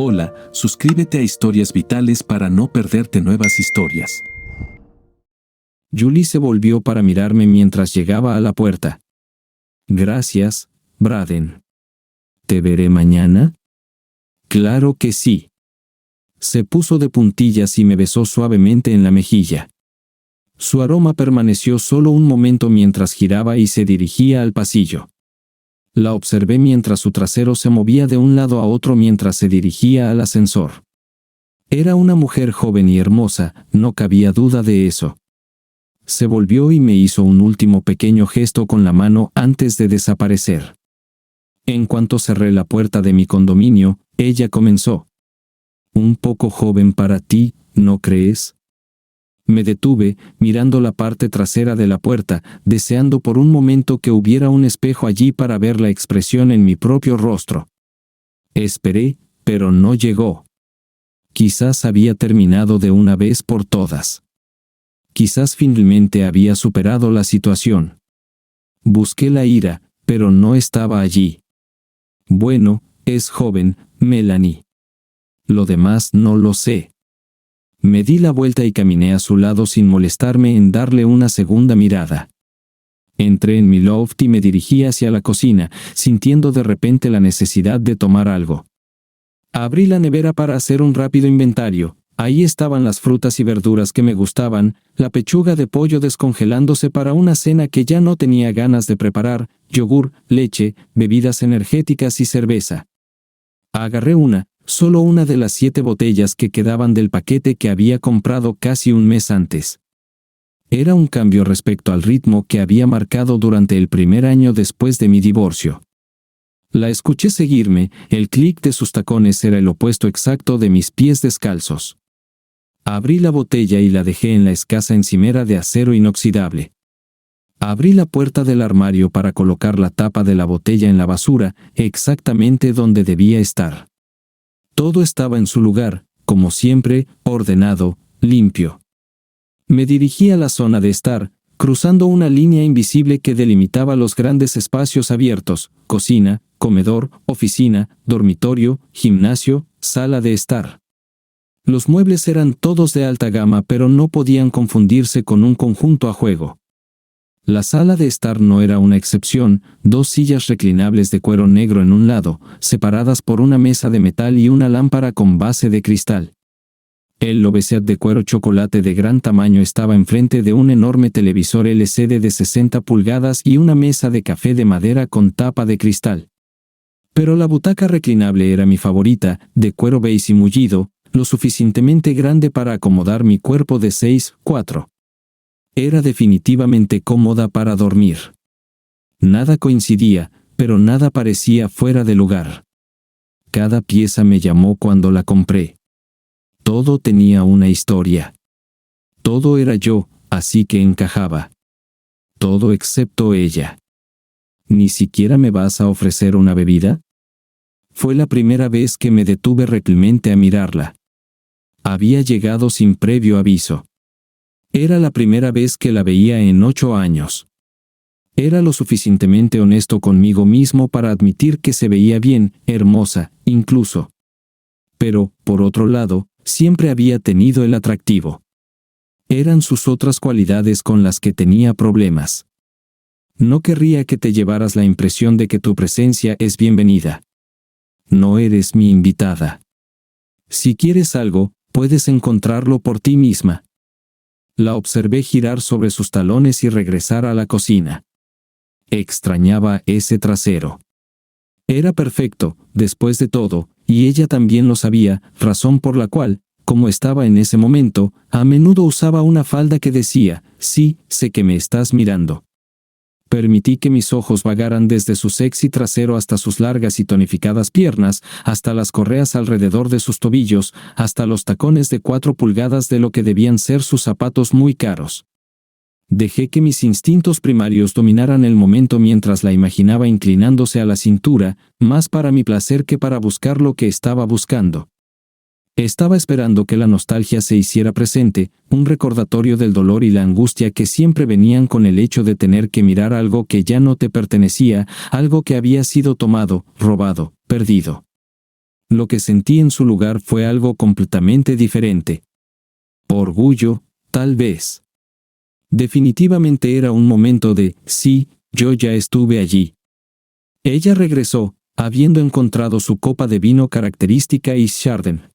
Hola, suscríbete a Historias Vitales para no perderte nuevas historias. Julie se volvió para mirarme mientras llegaba a la puerta. Gracias, Braden. ¿Te veré mañana? Claro que sí. Se puso de puntillas y me besó suavemente en la mejilla. Su aroma permaneció solo un momento mientras giraba y se dirigía al pasillo. La observé mientras su trasero se movía de un lado a otro mientras se dirigía al ascensor. Era una mujer joven y hermosa, no cabía duda de eso. Se volvió y me hizo un último pequeño gesto con la mano antes de desaparecer. En cuanto cerré la puerta de mi condominio, ella comenzó. Un poco joven para ti, ¿no crees? Me detuve, mirando la parte trasera de la puerta, deseando por un momento que hubiera un espejo allí para ver la expresión en mi propio rostro. Esperé, pero no llegó. Quizás había terminado de una vez por todas. Quizás finalmente había superado la situación. Busqué la ira, pero no estaba allí. Bueno, es joven, Melanie. Lo demás no lo sé. Me di la vuelta y caminé a su lado sin molestarme en darle una segunda mirada. Entré en mi loft y me dirigí hacia la cocina, sintiendo de repente la necesidad de tomar algo. Abrí la nevera para hacer un rápido inventario. Ahí estaban las frutas y verduras que me gustaban, la pechuga de pollo descongelándose para una cena que ya no tenía ganas de preparar, yogur, leche, bebidas energéticas y cerveza. Agarré solo una de las 7 botellas que quedaban del paquete que había comprado casi un mes antes. Era un cambio respecto al ritmo que había marcado durante el primer año después de mi divorcio. La escuché seguirme, el clic de sus tacones era el opuesto exacto de mis pies descalzos. Abrí la botella y la dejé en la escasa encimera de acero inoxidable. Abrí la puerta del armario para colocar la tapa de la botella en la basura, exactamente donde debía estar. Todo estaba en su lugar, como siempre, ordenado, limpio. Me dirigí a la zona de estar, cruzando una línea invisible que delimitaba los grandes espacios abiertos: cocina, comedor, oficina, dormitorio, gimnasio, sala de estar. Los muebles eran todos de alta gama, pero no podían confundirse con un conjunto a juego. La sala de estar no era una excepción: 2 sillas reclinables de cuero negro en un lado, separadas por una mesa de metal y una lámpara con base de cristal. El lobeset de cuero chocolate de gran tamaño estaba enfrente de un enorme televisor LCD de 60 pulgadas y una mesa de café de madera con tapa de cristal. Pero la butaca reclinable era mi favorita, de cuero beige y mullido, lo suficientemente grande para acomodar mi cuerpo de 6'4". Era definitivamente cómoda para dormir. Nada coincidía, pero nada parecía fuera de lugar. Cada pieza me llamó cuando la compré. Todo tenía una historia. Todo era yo, así que encajaba. Todo excepto ella. ¿Ni siquiera me vas a ofrecer una bebida? Fue la primera vez que me detuve realmente a mirarla. Había llegado sin previo aviso. Era la primera vez que la veía en 8 años. Era lo suficientemente honesto conmigo mismo para admitir que se veía bien, hermosa, incluso. Pero, por otro lado, siempre había tenido el atractivo. Eran sus otras cualidades con las que tenía problemas. No querría que te llevaras la impresión de que tu presencia es bienvenida. No eres mi invitada. Si quieres algo, puedes encontrarlo por ti misma. La observé girar sobre sus talones y regresar a la cocina. Extrañaba ese trasero. Era perfecto, después de todo, y ella también lo sabía, razón por la cual, como estaba en ese momento, a menudo usaba una falda que decía: sí, sé que me estás mirando. Permití que mis ojos vagaran desde su sexy trasero hasta sus largas y tonificadas piernas, hasta las correas alrededor de sus tobillos, hasta los tacones de 4 pulgadas de lo que debían ser sus zapatos muy caros. Dejé que mis instintos primarios dominaran el momento mientras la imaginaba inclinándose a la cintura, más para mi placer que para buscar lo que estaba buscando. Estaba esperando que la nostalgia se hiciera presente, un recordatorio del dolor y la angustia que siempre venían con el hecho de tener que mirar algo que ya no te pertenecía, algo que había sido tomado, robado, perdido. Lo que sentí en su lugar fue algo completamente diferente. Orgullo, tal vez. Definitivamente era un momento de, sí, yo ya estuve allí. Ella regresó, habiendo encontrado su copa de vino característica y Chardonnay.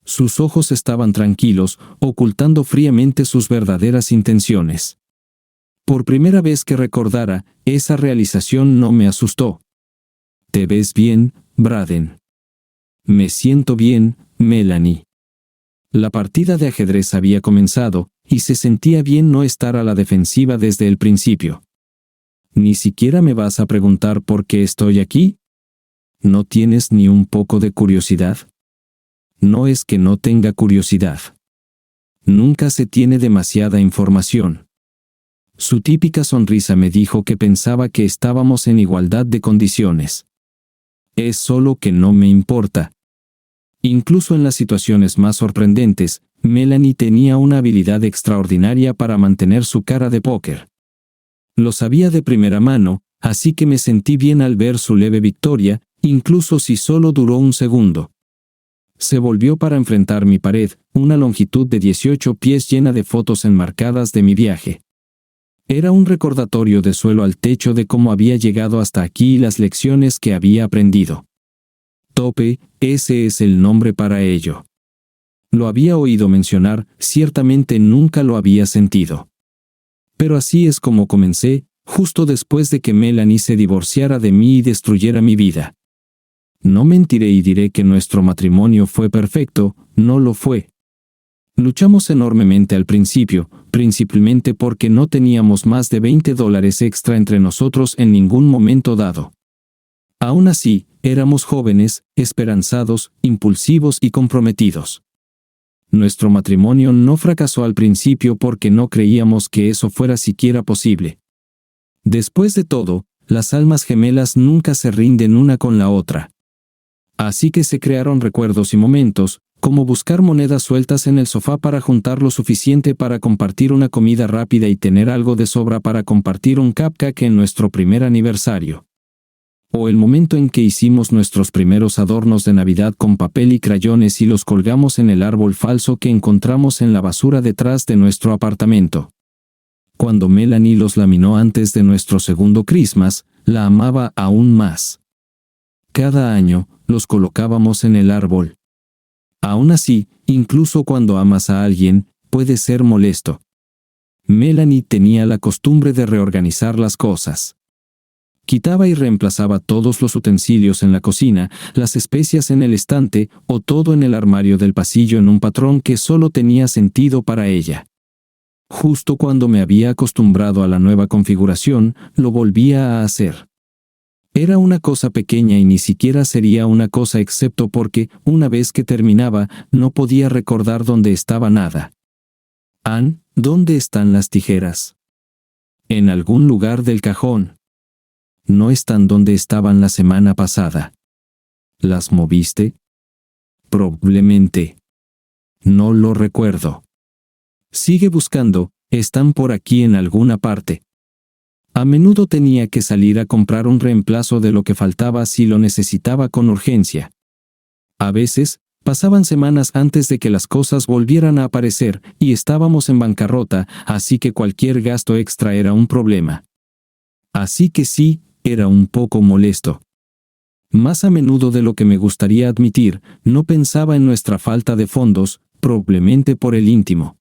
Sus ojos estaban tranquilos, ocultando fríamente sus verdaderas intenciones. Por primera vez que recordara, esa realización no me asustó. «¿Te ves bien, Braden?» «Me siento bien, Melanie». La partida de ajedrez había comenzado, y se sentía bien no estar a la defensiva desde el principio. «¿Ni siquiera me vas a preguntar por qué estoy aquí? ¿No tienes ni un poco de curiosidad?» No es que no tenga curiosidad. Nunca se tiene demasiada información. Su típica sonrisa me dijo que pensaba que estábamos en igualdad de condiciones. Es solo que no me importa. Incluso en las situaciones más sorprendentes, Melanie tenía una habilidad extraordinaria para mantener su cara de póker. Lo sabía de primera mano, así que me sentí bien al ver su leve victoria, incluso si solo duró un segundo. Se volvió para enfrentar mi pared, una longitud de 18 pies llena de fotos enmarcadas de mi viaje. Era un recordatorio de suelo al techo de cómo había llegado hasta aquí y las lecciones que había aprendido. Tope, ese es el nombre para ello. Lo había oído mencionar, ciertamente nunca lo había sentido. Pero así es como comencé, justo después de que Melanie se divorciara de mí y destruyera mi vida. No mentiré y diré que nuestro matrimonio fue perfecto, no lo fue. Luchamos enormemente al principio, principalmente porque no teníamos más de $20 extra entre nosotros en ningún momento dado. Aún así, éramos jóvenes, esperanzados, impulsivos y comprometidos. Nuestro matrimonio no fracasó al principio porque no creíamos que eso fuera siquiera posible. Después de todo, las almas gemelas nunca se rinden una con la otra. Así que se crearon recuerdos y momentos, como buscar monedas sueltas en el sofá para juntar lo suficiente para compartir una comida rápida y tener algo de sobra para compartir un cupcake en nuestro primer aniversario. O el momento en que hicimos nuestros primeros adornos de Navidad con papel y crayones y los colgamos en el árbol falso que encontramos en la basura detrás de nuestro apartamento. Cuando Melanie los laminó antes de nuestro segundo Christmas, la amaba aún más. Cada año, los colocábamos en el árbol. Aún así, incluso cuando amas a alguien, puede ser molesto. Melanie tenía la costumbre de reorganizar las cosas. Quitaba y reemplazaba todos los utensilios en la cocina, las especias en el estante o todo en el armario del pasillo en un patrón que solo tenía sentido para ella. Justo cuando me había acostumbrado a la nueva configuración, lo volvía a hacer. Era una cosa pequeña y ni siquiera sería una cosa excepto porque, una vez que terminaba, no podía recordar dónde estaba nada. «Ann, ¿dónde están las tijeras?» «En algún lugar del cajón». «No están donde estaban la semana pasada». «¿Las moviste?» «Probablemente». «No lo recuerdo». «Sigue buscando, están por aquí en alguna parte». A menudo tenía que salir a comprar un reemplazo de lo que faltaba si lo necesitaba con urgencia. A veces, pasaban semanas antes de que las cosas volvieran a aparecer y estábamos en bancarrota, así que cualquier gasto extra era un problema. Así que sí, era un poco molesto. Más a menudo de lo que me gustaría admitir, no pensaba en nuestra falta de fondos, probablemente por el íntimo.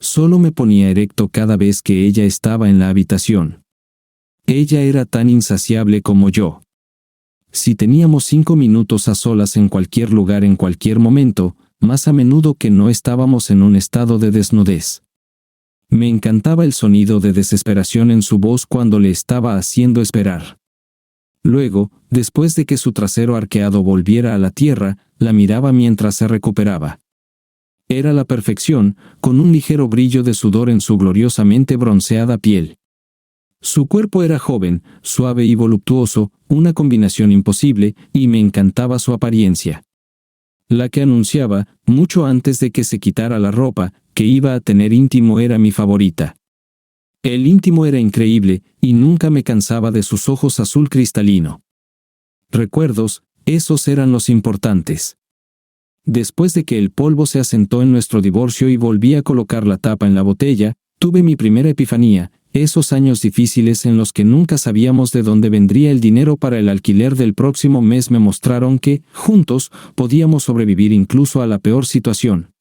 Solo me ponía erecto cada vez que ella estaba en la habitación. Ella era tan insaciable como yo. Si teníamos 5 minutos a solas en cualquier lugar en cualquier momento, más a menudo que no estábamos en un estado de desnudez. Me encantaba el sonido de desesperación en su voz cuando le estaba haciendo esperar. Luego, después de que su trasero arqueado volviera a la tierra, la miraba mientras se recuperaba. Era la perfección, con un ligero brillo de sudor en su gloriosamente bronceada piel. Su cuerpo era joven, suave y voluptuoso, una combinación imposible, y me encantaba su apariencia. La que anunciaba, mucho antes de que se quitara la ropa, que iba a tener íntimo era mi favorita. El íntimo era increíble, y nunca me cansaba de sus ojos azul cristalino. Recuerdos, Esos eran los importantes. Después de que el polvo se asentó en nuestro divorcio y volví a colocar la tapa en la botella, tuve mi primera epifanía, esos años difíciles en los que nunca sabíamos de dónde vendría el dinero para el alquiler del próximo mes me mostraron que, juntos, podíamos sobrevivir incluso a la peor situación.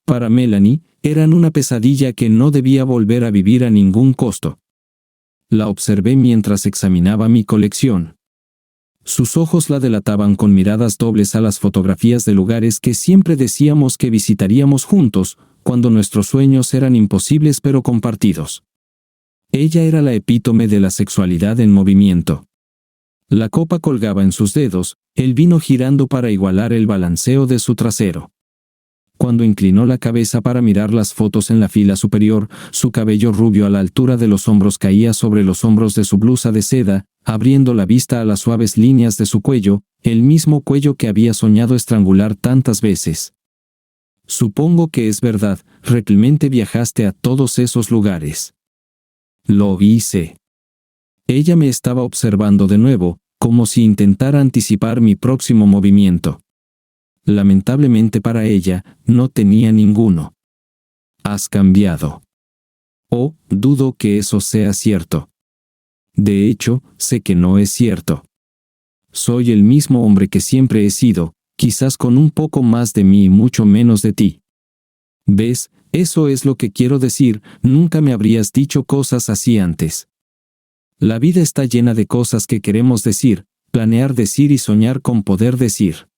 Para Melanie, eran una pesadilla que no debía volver a vivir a ningún costo. La observé mientras examinaba mi colección. Sus ojos la delataban con miradas dobles a las fotografías de lugares que siempre decíamos que visitaríamos juntos, cuando nuestros sueños eran imposibles pero compartidos. Ella era la epítome de la sexualidad en movimiento. La copa colgaba en sus dedos, el vino girando para igualar el balanceo de su trasero. Cuando inclinó la cabeza para mirar las fotos en la fila superior, su cabello rubio a la altura de los hombros caía sobre los hombros de su blusa de seda, abriendo la vista a las suaves líneas de su cuello, el mismo cuello que había soñado estrangular tantas veces. Supongo que es verdad, realmente viajaste a todos esos lugares. Lo hice. Ella me estaba observando de nuevo, como si intentara anticipar mi próximo movimiento. Lamentablemente para ella, no tenía ninguno. Has cambiado. Oh, dudo que eso sea cierto. De hecho, sé que no es cierto. Soy el mismo hombre que siempre he sido, quizás con un poco más de mí y mucho menos de ti. ¿Ves? Eso es lo que quiero decir, nunca me habrías dicho cosas así antes. La vida está llena de cosas que queremos decir, planear decir y soñar con poder decir.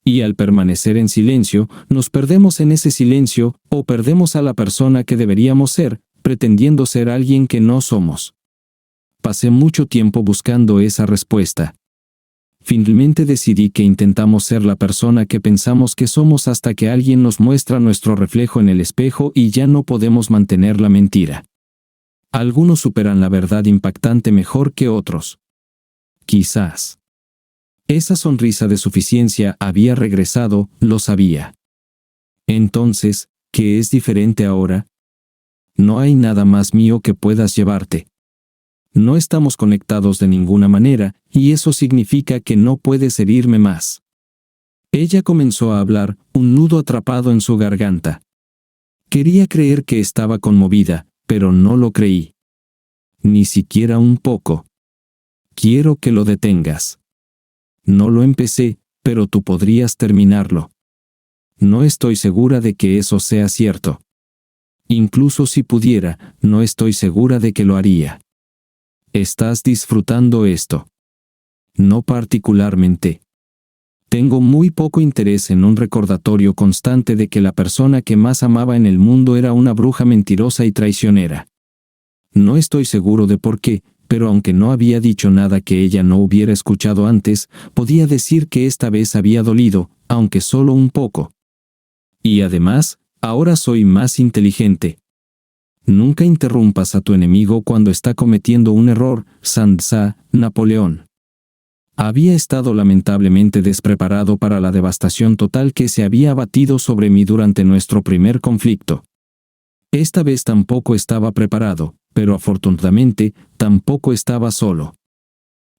Y al permanecer en silencio, nos perdemos en ese silencio, o perdemos a la persona que deberíamos ser, pretendiendo ser alguien que no somos. Pasé mucho tiempo buscando esa respuesta. Finalmente decidí que intentamos ser la persona que pensamos que somos hasta que alguien nos muestra nuestro reflejo en el espejo y ya no podemos mantener la mentira. Algunos superan la verdad impactante mejor que otros. Quizás. Esa sonrisa de suficiencia había regresado, lo sabía. Entonces, ¿qué es diferente ahora? No hay nada más mío que puedas llevarte. No estamos conectados de ninguna manera, y eso significa que no puedes herirme más. Ella comenzó a hablar, un nudo atrapado en su garganta. Quería creer que estaba conmovida, pero no lo creí. Ni siquiera un poco. Quiero que lo detengas. No lo empecé, pero tú podrías terminarlo. No estoy segura de que eso sea cierto. Incluso si pudiera, no estoy segura de que lo haría. ¿Estás disfrutando esto? No particularmente. Tengo muy poco interés en un recordatorio constante de que la persona que más amaba en el mundo era una bruja mentirosa y traicionera. No estoy seguro de por qué, pero aunque no había dicho nada que ella no hubiera escuchado antes, podía decir que esta vez había dolido, aunque solo un poco. Y además, ahora soy más inteligente. Nunca interrumpas a tu enemigo cuando está cometiendo un error, Sansa, Napoleón. Había estado lamentablemente despreparado para la devastación total que se había abatido sobre mí durante nuestro primer conflicto. Esta vez tampoco estaba preparado, pero afortunadamente, tampoco estaba solo.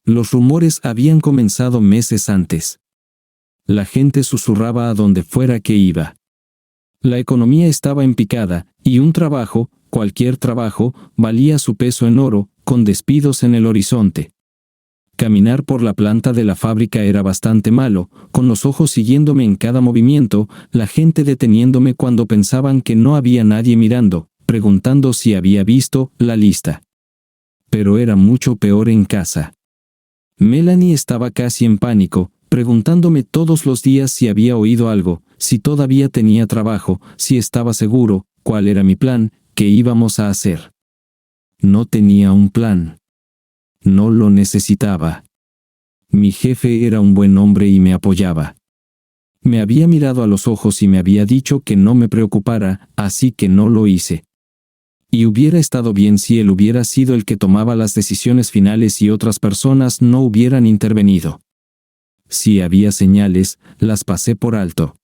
Los rumores habían comenzado meses antes. La gente susurraba a donde fuera que iba. La economía estaba en picada, y un trabajo, cualquier trabajo, valía su peso en oro, con despidos en el horizonte. Caminar por la planta de la fábrica era bastante malo, con los ojos siguiéndome en cada movimiento, la gente deteniéndome cuando pensaban que no había nadie mirando, preguntando si había visto la lista. Pero era mucho peor en casa. Melanie estaba casi en pánico, preguntándome todos los días si había oído algo, si todavía tenía trabajo, si estaba seguro, cuál era mi plan, qué íbamos a hacer. No tenía un plan. No lo necesitaba. Mi jefe era un buen hombre y me apoyaba. Me había mirado a los ojos y me había dicho que no me preocupara, así que no lo hice. Y hubiera estado bien si él hubiera sido el que tomaba las decisiones finales y otras personas no hubieran intervenido. Si había señales, las pasé por alto.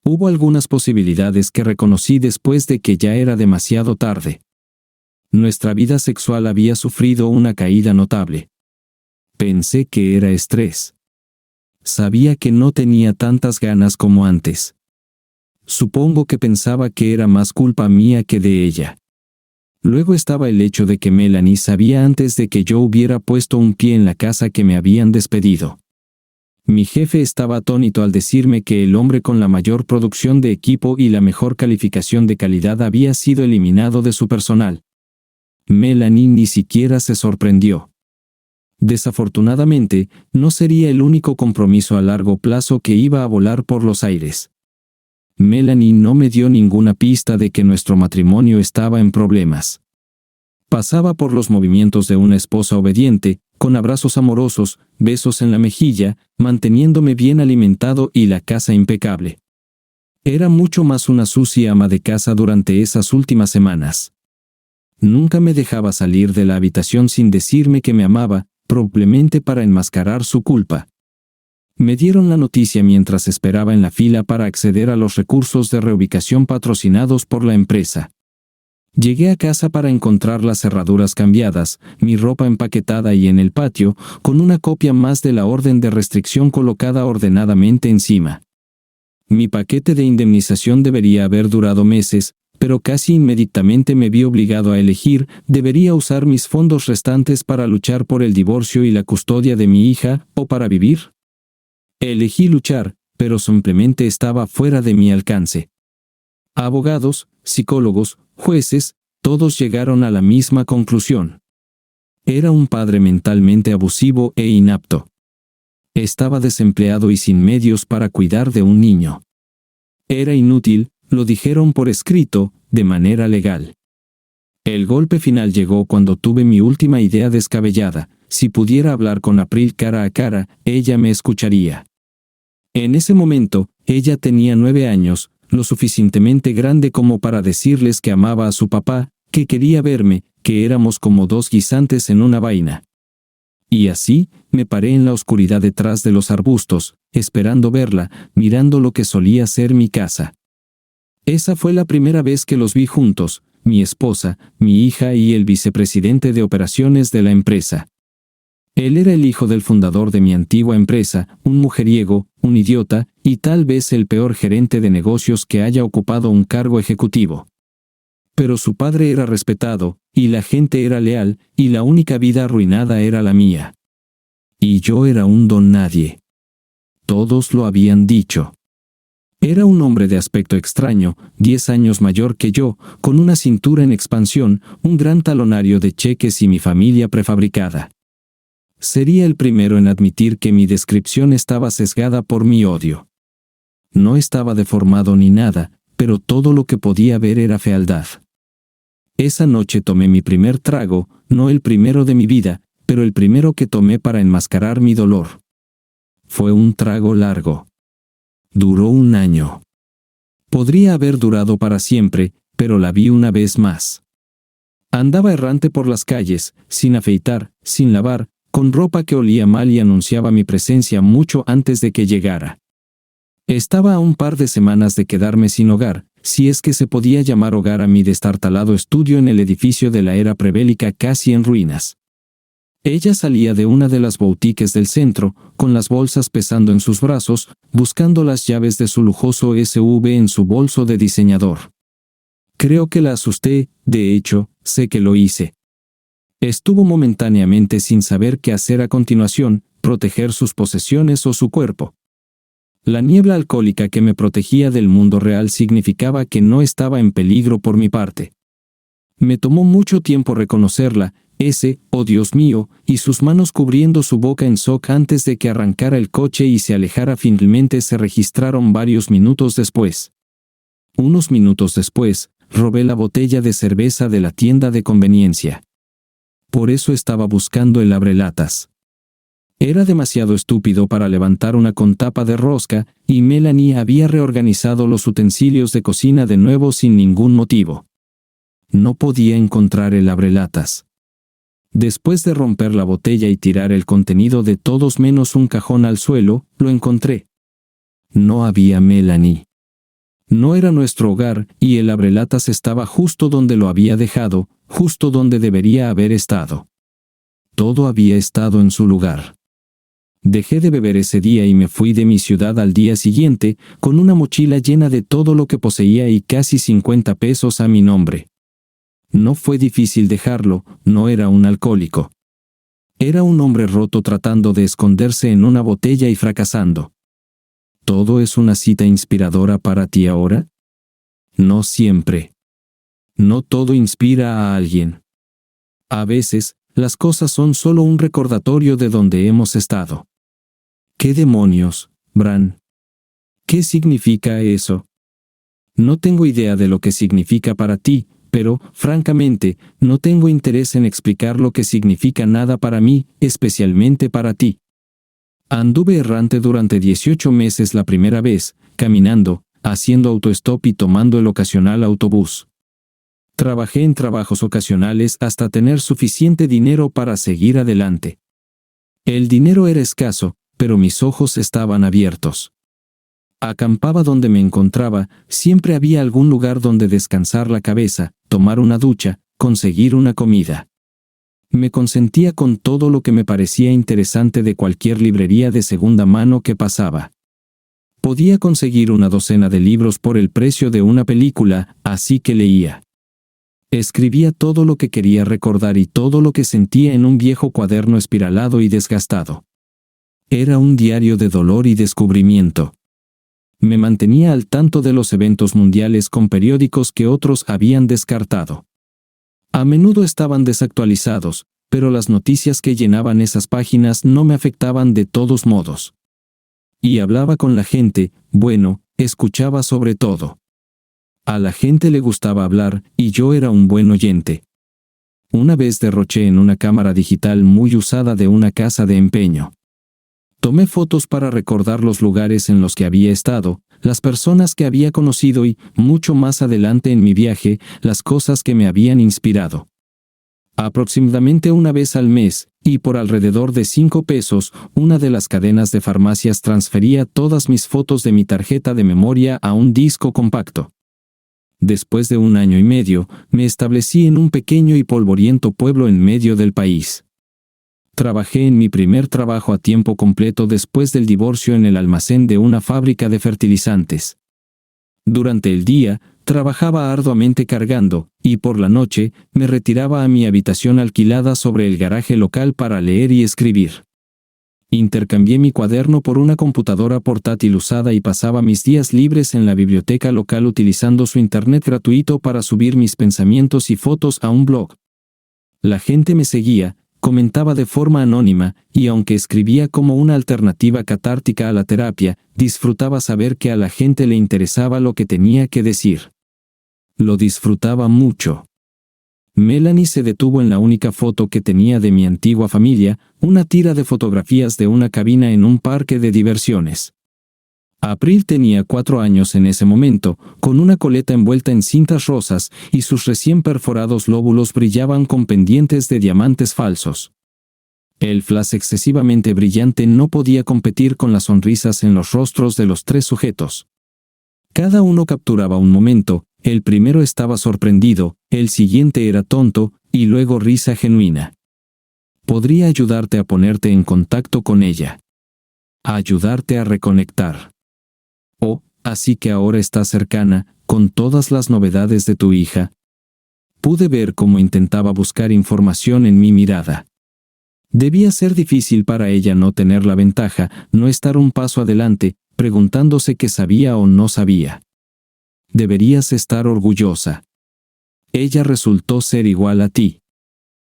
Hubo algunas posibilidades que reconocí después de que ya era demasiado tarde. Nuestra vida sexual había sufrido una caída notable. Pensé que era estrés. Sabía que no tenía tantas ganas como antes. Supongo que pensaba que era más culpa mía que de ella. Luego estaba el hecho de que Melanie sabía antes de que yo hubiera puesto un pie en la casa que me habían despedido. Mi jefe estaba atónito al decirme que el hombre con la mayor producción de equipo y la mejor calificación de calidad había sido eliminado de su personal. Melanie ni siquiera se sorprendió. Desafortunadamente, no sería el único compromiso a largo plazo que iba a volar por los aires. Melanie no me dio ninguna pista de que nuestro matrimonio estaba en problemas. Pasaba por los movimientos de una esposa obediente, con abrazos amorosos, besos en la mejilla, manteniéndome bien alimentado y la casa impecable. Era mucho más una sucia ama de casa durante esas últimas semanas. Nunca me dejaba salir de la habitación sin decirme que me amaba, probablemente para enmascarar su culpa. Me dieron la noticia mientras esperaba en la fila para acceder a los recursos de reubicación patrocinados por la empresa. Llegué a casa para encontrar las cerraduras cambiadas, mi ropa empaquetada y en el patio, con una copia más de la orden de restricción colocada ordenadamente encima. Mi paquete de indemnización debería haber durado meses, pero casi inmediatamente me vi obligado a elegir, ¿debería usar mis fondos restantes para luchar por el divorcio y la custodia de mi hija, o para vivir? Elegí luchar, pero simplemente estaba fuera de mi alcance. Abogados, psicólogos, jueces, todos llegaron a la misma conclusión. Era un padre mentalmente abusivo e inapto. Estaba desempleado y sin medios para cuidar de un niño. Era inútil, lo dijeron por escrito, de manera legal. El golpe final llegó cuando tuve mi última idea descabellada: si pudiera hablar con April cara a cara, ella me escucharía. En ese momento, ella tenía 9 años, lo suficientemente grande como para decirles que amaba a su papá, que quería verme, que éramos como dos guisantes en una vaina. Y así, me paré en la oscuridad detrás de los arbustos, esperando verla, mirando lo que solía ser mi casa. Esa fue la primera vez que los vi juntos, mi esposa, mi hija y el vicepresidente de operaciones de la empresa. Él era el hijo del fundador de mi antigua empresa, un mujeriego, un idiota, y tal vez el peor gerente de negocios que haya ocupado un cargo ejecutivo. Pero su padre era respetado, y la gente era leal, y la única vida arruinada era la mía. Y yo era un don nadie. Todos lo habían dicho. Era un hombre de aspecto extraño, 10 años mayor que yo, con una cintura en expansión, un gran talonario de cheques y mi familia prefabricada. Sería el primero en admitir que mi descripción estaba sesgada por mi odio. No estaba deformado ni nada, pero todo lo que podía ver era fealdad. Esa noche tomé mi primer trago, no el primero de mi vida, pero el primero que tomé para enmascarar mi dolor. Fue un trago largo. Duró 1 año. Podría haber durado para siempre, pero la vi una vez más. Andaba errante por las calles, sin afeitar, sin lavar, con ropa que olía mal y anunciaba mi presencia mucho antes de que llegara. Estaba a un par de semanas de quedarme sin hogar, si es que se podía llamar hogar a mi destartalado estudio en el edificio de la era prebélica casi en ruinas. Ella salía de una de las boutiques del centro, con las bolsas pesando en sus brazos, buscando las llaves de su lujoso SUV en su bolso de diseñador. Creo que la asusté, de hecho, sé que lo hice. Estuvo momentáneamente sin saber qué hacer a continuación, proteger sus posesiones o su cuerpo. La niebla alcohólica que me protegía del mundo real significaba que no estaba en peligro por mi parte. Me tomó mucho tiempo reconocerla, oh Dios mío, y sus manos cubriendo su boca en shock antes de que arrancara el coche y se alejara finalmente se registraron varios minutos después. Unos minutos después, robé la botella de cerveza de la tienda de conveniencia. Por eso estaba buscando el abrelatas. Era demasiado estúpido para levantar una con tapa de rosca, y Melanie había reorganizado los utensilios de cocina de nuevo sin ningún motivo. No podía encontrar el abrelatas. Después de romper la botella y tirar el contenido de todos menos un cajón al suelo, lo encontré. No había Melanie. No era nuestro hogar, y el abrelatas estaba justo donde lo había dejado, justo donde debería haber estado. Todo había estado en su lugar. Dejé de beber ese día y me fui de mi ciudad al día siguiente, con una mochila llena de todo lo que poseía y casi 50 pesos a mi nombre. No fue difícil dejarlo, no era un alcohólico. Era un hombre roto tratando de esconderse en una botella y fracasando. ¿Todo es una cita inspiradora para ti ahora? No siempre. No todo inspira a alguien. A veces, las cosas son solo un recordatorio de donde hemos estado. ¿Qué demonios, Bran? ¿Qué significa eso? No tengo idea de lo que significa para ti, pero, francamente, no tengo interés en explicar lo que significa nada para mí, especialmente para ti. Anduve errante durante 18 meses la primera vez, caminando, haciendo autostop y tomando el ocasional autobús. Trabajé en trabajos ocasionales hasta tener suficiente dinero para seguir adelante. El dinero era escaso, pero mis ojos estaban abiertos. Acampaba donde me encontraba, siempre había algún lugar donde descansar la cabeza, tomar una ducha, conseguir una comida. Me consentía con todo lo que me parecía interesante de cualquier librería de segunda mano que pasaba. Podía conseguir una docena de libros por el precio de una película, así que leía. Escribía todo lo que quería recordar y todo lo que sentía en un viejo cuaderno espiralado y desgastado. Era un diario de dolor y descubrimiento. Me mantenía al tanto de los eventos mundiales con periódicos que otros habían descartado. A menudo estaban desactualizados, pero las noticias que llenaban esas páginas no me afectaban de todos modos. Y hablaba con la gente, bueno, escuchaba sobre todo. A la gente le gustaba hablar, y yo era un buen oyente. Una vez derroché en una cámara digital muy usada de una casa de empeño. Tomé fotos para recordar los lugares en los que había estado, las personas que había conocido y, mucho más adelante en mi viaje, las cosas que me habían inspirado. Aproximadamente una vez al mes, y por alrededor de 5 pesos, una de las cadenas de farmacias transfería todas mis fotos de mi tarjeta de memoria a un disco compacto. Después de 1 año y medio, me establecí en un pequeño y polvoriento pueblo en medio del país. Trabajé en mi primer trabajo a tiempo completo después del divorcio en el almacén de una fábrica de fertilizantes. Durante el día, trabajaba arduamente cargando, y por la noche, me retiraba a mi habitación alquilada sobre el garaje local para leer y escribir. Intercambié mi cuaderno por una computadora portátil usada y pasaba mis días libres en la biblioteca local utilizando su internet gratuito para subir mis pensamientos y fotos a un blog. La gente me seguía, comentaba de forma anónima, y aunque escribía como una alternativa catártica a la terapia, disfrutaba saber que a la gente le interesaba lo que tenía que decir. Lo disfrutaba mucho. Melanie se detuvo en la única foto que tenía de mi antigua familia, una tira de fotografías de una cabina en un parque de diversiones. April tenía 4 años en ese momento, con una coleta envuelta en cintas rosas, y sus recién perforados lóbulos brillaban con pendientes de diamantes falsos. El flash excesivamente brillante no podía competir con las sonrisas en los rostros de los 3 sujetos. Cada uno capturaba un momento, el primero estaba sorprendido, el siguiente era tonto, y luego risa genuina. Podría ayudarte a ponerte en contacto con ella. A ayudarte a reconectar. Oh, así que ahora está cercana, con todas las novedades de tu hija. Pude ver cómo intentaba buscar información en mi mirada. Debía ser difícil para ella no tener la ventaja, no estar un paso adelante, preguntándose qué sabía o no sabía. Deberías estar orgullosa. Ella resultó ser igual a ti.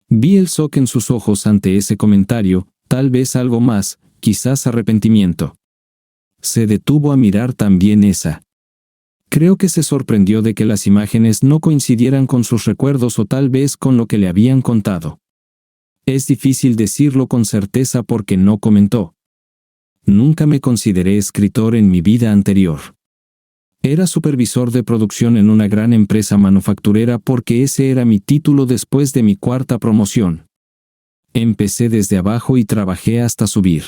Vi el shock en sus ojos ante ese comentario, tal vez algo más, quizás arrepentimiento. Se detuvo a mirar también esa. Creo que se sorprendió de que las imágenes no coincidieran con sus recuerdos o tal vez con lo que le habían contado. Es difícil decirlo con certeza porque no comentó. Nunca me consideré escritor en mi vida anterior. Era supervisor de producción en una gran empresa manufacturera porque ese era mi título después de mi 4ª promoción. Empecé desde abajo y trabajé hasta subir.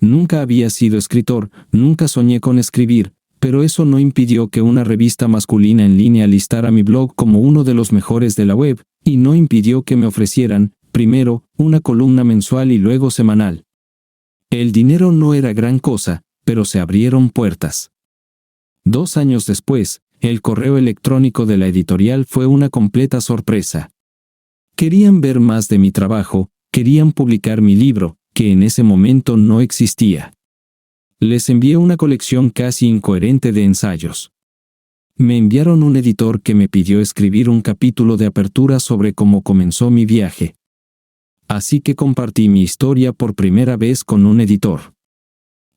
Nunca había sido escritor, nunca soñé con escribir, pero eso no impidió que una revista masculina en línea listara mi blog como uno de los mejores de la web, y no impidió que me ofrecieran, primero, una columna mensual y luego semanal. El dinero no era gran cosa, pero se abrieron puertas. 2 años después, el correo electrónico de la editorial fue una completa sorpresa. Querían ver más de mi trabajo, querían publicar mi libro, que en ese momento no existía. Les envié una colección casi incoherente de ensayos. Me enviaron un editor que me pidió escribir un capítulo de apertura sobre cómo comenzó mi viaje. Así que compartí mi historia por primera vez con un editor.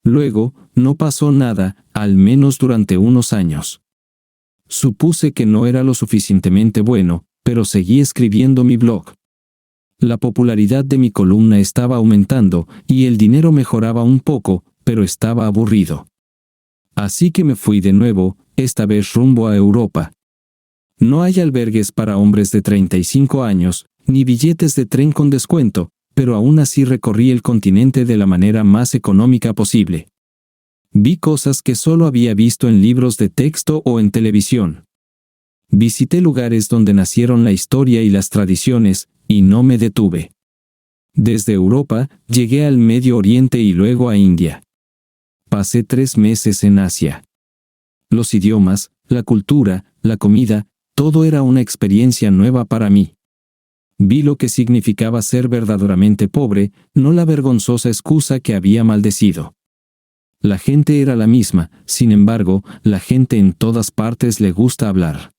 Luego, no pasó nada, al menos durante unos años. Supuse que no era lo suficientemente bueno, pero seguí escribiendo mi blog. La popularidad de mi columna estaba aumentando y el dinero mejoraba un poco, pero estaba aburrido. Así que me fui de nuevo, esta vez rumbo a Europa. No hay albergues para hombres de 35 años, ni billetes de tren con descuento, pero aún así recorrí el continente de la manera más económica posible. Vi cosas que solo había visto en libros de texto o en televisión. Visité lugares donde nacieron la historia y las tradiciones, y no me detuve. Desde Europa, llegué al Medio Oriente y luego a India. Pasé 3 meses en Asia. Los idiomas, la cultura, la comida, todo era una experiencia nueva para mí. Vi lo que significaba ser verdaderamente pobre, no la vergonzosa excusa que había maldecido. La gente era la misma, sin embargo, la gente en todas partes le gusta hablar.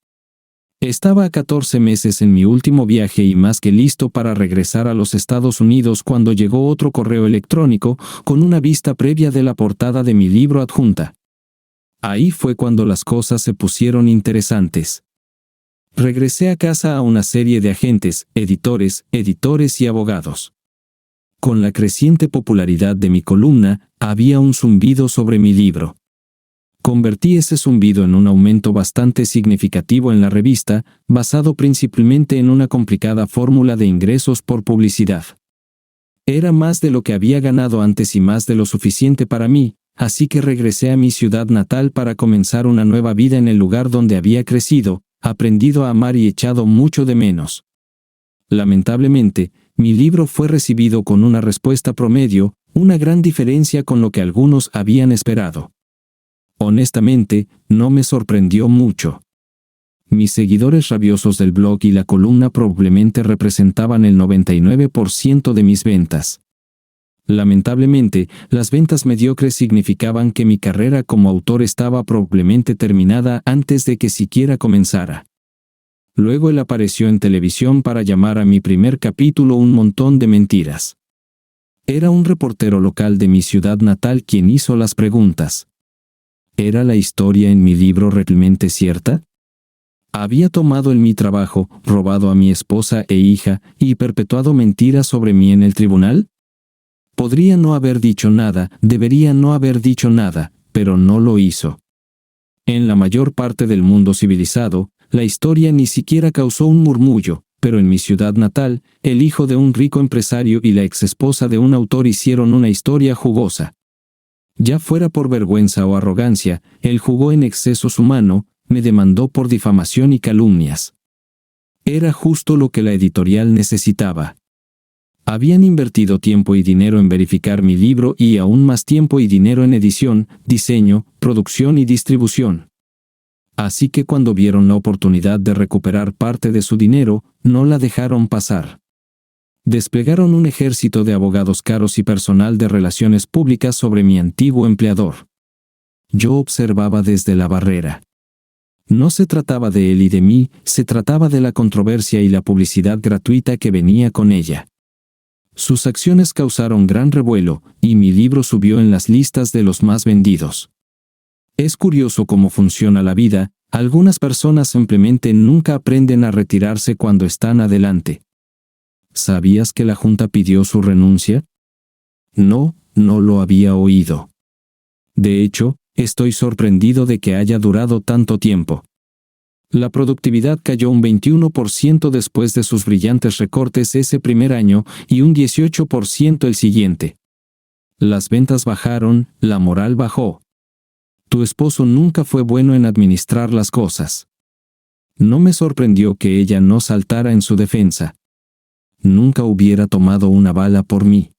Estaba a 14 meses en mi último viaje y más que listo para regresar a los Estados Unidos cuando llegó otro correo electrónico con una vista previa de la portada de mi libro adjunta. Ahí fue cuando las cosas se pusieron interesantes. Regresé a casa a una serie de agentes, editores y abogados. Con la creciente popularidad de mi columna, había un zumbido sobre mi libro. Convertí ese zumbido en un aumento bastante significativo en la revista, basado principalmente en una complicada fórmula de ingresos por publicidad. Era más de lo que había ganado antes y más de lo suficiente para mí, así que regresé a mi ciudad natal para comenzar una nueva vida en el lugar donde había crecido, aprendido a amar y echado mucho de menos. Lamentablemente, mi libro fue recibido con una respuesta promedio, una gran diferencia con lo que algunos habían esperado. Honestamente, no me sorprendió mucho. Mis seguidores rabiosos del blog y la columna probablemente representaban el 99% de mis ventas. Lamentablemente, las ventas mediocres significaban que mi carrera como autor estaba probablemente terminada antes de que siquiera comenzara. Luego él apareció en televisión para llamar a mi primer capítulo Un montón de mentiras. Era un reportero local de mi ciudad natal quien hizo las preguntas. ¿Era la historia en mi libro realmente cierta? ¿Había tomado en mi trabajo, robado a mi esposa e hija y perpetuado mentiras sobre mí en el tribunal? Podría no haber dicho nada, debería no haber dicho nada, pero no lo hizo. En la mayor parte del mundo civilizado, la historia ni siquiera causó un murmullo, pero en mi ciudad natal, el hijo de un rico empresario y la exesposa de un autor hicieron una historia jugosa. Ya fuera por vergüenza o arrogancia, él jugó en exceso su mano, me demandó por difamación y calumnias. Era justo lo que la editorial necesitaba. Habían invertido tiempo y dinero en verificar mi libro y aún más tiempo y dinero en edición, diseño, producción y distribución. Así que cuando vieron la oportunidad de recuperar parte de su dinero, no la dejaron pasar. Desplegaron un ejército de abogados caros y personal de relaciones públicas sobre mi antiguo empleador. Yo observaba desde la barrera. No se trataba de él y de mí, se trataba de la controversia y la publicidad gratuita que venía con ella. Sus acciones causaron gran revuelo, y mi libro subió en las listas de los más vendidos. Es curioso cómo funciona la vida, algunas personas simplemente nunca aprenden a retirarse cuando están adelante. ¿Sabías que la Junta pidió su renuncia? No, no lo había oído. De hecho, estoy sorprendido de que haya durado tanto tiempo. La productividad cayó un 21% después de sus brillantes recortes ese primer año y un 18% el siguiente. Las ventas bajaron, la moral bajó. Tu esposo nunca fue bueno en administrar las cosas. No me sorprendió que ella no saltara en su defensa. Nunca hubiera tomado una bala por mí.